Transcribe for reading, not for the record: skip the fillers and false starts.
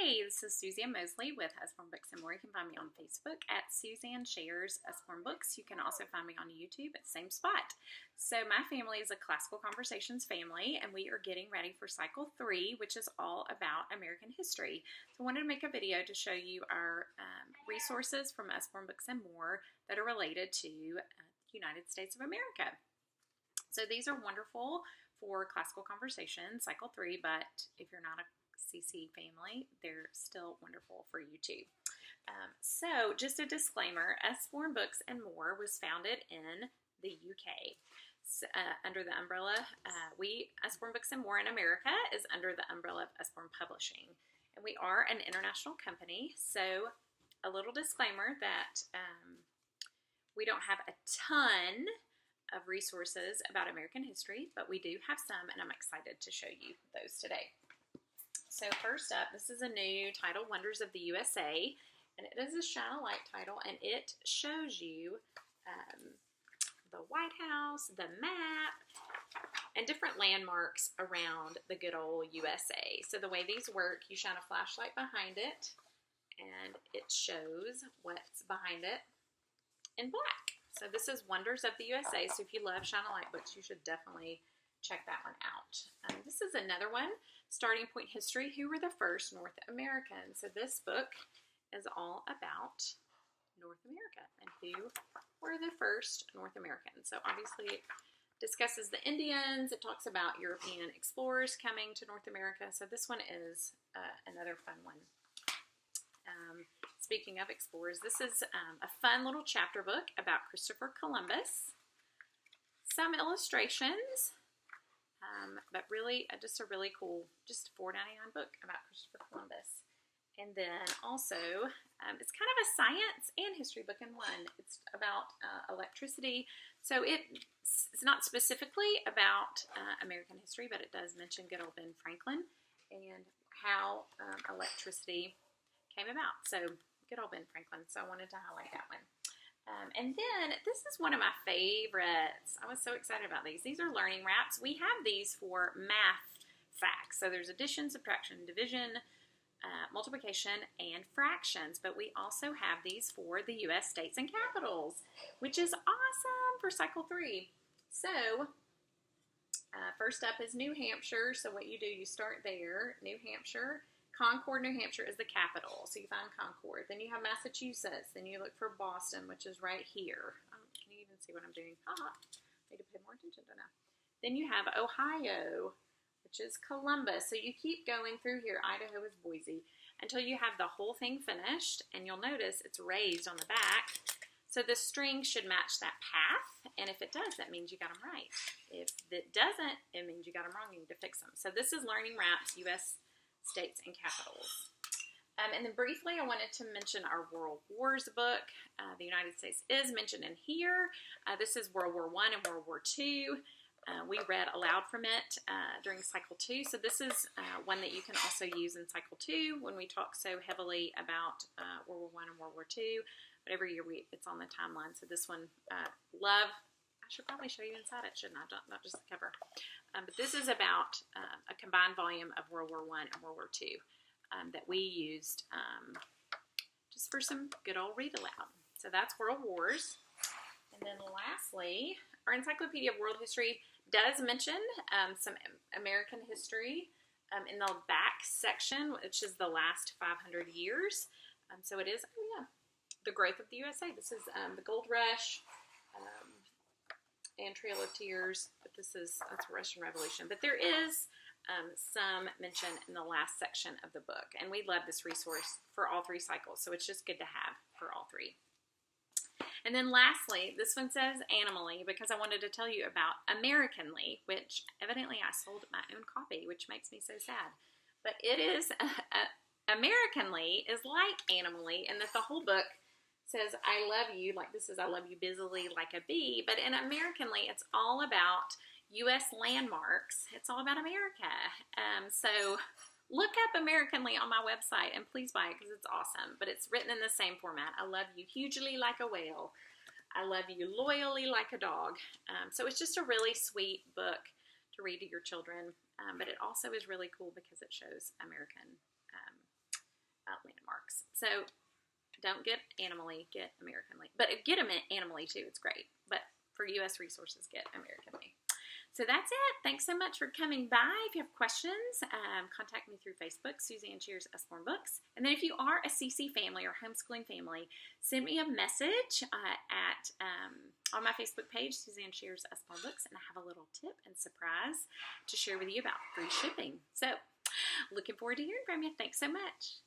Hey, this is Suzanne Mosley with Usborne Books and More. You can find me on Facebook at Suzanne Shares Usborne Books. You can also find me on YouTube at the same spot. So my family is a Classical Conversations family, and we are getting ready for Cycle 3, which is all about American history. So I wanted to make a video to show you our resources from Usborne Books and More that are related to the United States of America. So these are wonderful for Classical Conversations, Cycle 3, but if you're not a CC family, they're still wonderful for you too. So just a disclaimer, Usborne Books and More was founded in the UK. Under the umbrella, Usborne Books and More in America is under the umbrella of Usborne Publishing. And we are an international company, so a little disclaimer that we don't have a ton of resources about American history, but we do have some, and I'm excited to show you those today. So first up, this is a new title, Wonders of the U.S.A., and it is a shine a light title, and it shows you the White House, the map, and different landmarks around the good old USA. So the way these work, you shine a flashlight behind it, and it shows what's behind it in black. So this is Wonders of the USA, so if you love shine a light books, you should definitely check that one out. This is another one, Starting Point History, Who Were the First North Americans? So this book is all about North America and who were the first North Americans. So obviously it discusses the Indians, it talks about European explorers coming to North America. So this one is another fun one. Speaking of explorers, this is a fun little chapter book about Christopher Columbus. Some illustrations. But really, just a really cool, just $4.99 book about Christopher Columbus. And then also, it's kind of a science and history book in one. It's about electricity. So it's not specifically about American history, but it does mention good old Ben Franklin and how electricity came about. So good old Ben Franklin. So I wanted to highlight that one. And then this is one of my favorites. I was so excited about these. These are learning wraps. We have these for math facts. So there's addition, subtraction, division, multiplication, and fractions. But we also have these for the U.S. states and capitals, which is awesome for Cycle 3. So first up is New Hampshire. So what you do, you start there, New Hampshire. Concord, New Hampshire is the capital, so you find Concord. Then you have Massachusetts. Then you look for Boston, which is right here. Can you even see what I'm doing? Need to pay more attention to now. Then you have Ohio, which is Columbus. So you keep going through here. Idaho is Boise until you have the whole thing finished, and you'll notice it's raised on the back. So the string should match that path, and if it does, that means you got them right. If it doesn't, it means you got them wrong. You need to fix them. So this is Learning Wraps, U.S. States and Capitals. And then briefly, I wanted to mention our World Wars book. The United States is mentioned in here. This is World War I and World War II. We read aloud from it during Cycle 2. So this is one that you can also use in Cycle 2 when we talk so heavily about World War I and World War II. But every year it's on the timeline. So this one, love. I should probably show you inside it, shouldn't I? Not just the cover. But this is about a combined volume of World War I and World War II that we used just for some good old read aloud. So that's World Wars. And then lastly, our Encyclopedia of World History does mention some American history in the back section, which is the last 500 years. So it is, the growth of the USA. This is the Gold Rush, and Trail of Tears, but that's Russian Revolution. But there is some mention in the last section of the book, and we love this resource for all three cycles, so it's just good to have for all three. And then lastly, this one says Animally, because I wanted to tell you about Americanly, which evidently I sold my own copy, which makes me so sad. But it is, Americanly is like Animally, in that the whole book says, I love you, like this is I love you busily like a bee, but in Americanly, it's all about U.S. landmarks. It's all about America. So look up Americanly on my website, and please buy it because it's awesome, but it's written in the same format. I love you hugely like a whale. I love you loyally like a dog. So it's just a really sweet book to read to your children, but it also is really cool because it shows American So don't get Animally, get Americanly. But get them Animally too, it's great. But for U.S. resources, get Americanly. So that's it. Thanks so much for coming by. If you have questions, contact me through Facebook, Suzanne Shears Usborne Books. And then if you are a CC family or homeschooling family, send me a message on my Facebook page, Suzanne Shears Usborne Books, and I have a little tip and surprise to share with you about free shipping. So looking forward to hearing from you. Thanks so much.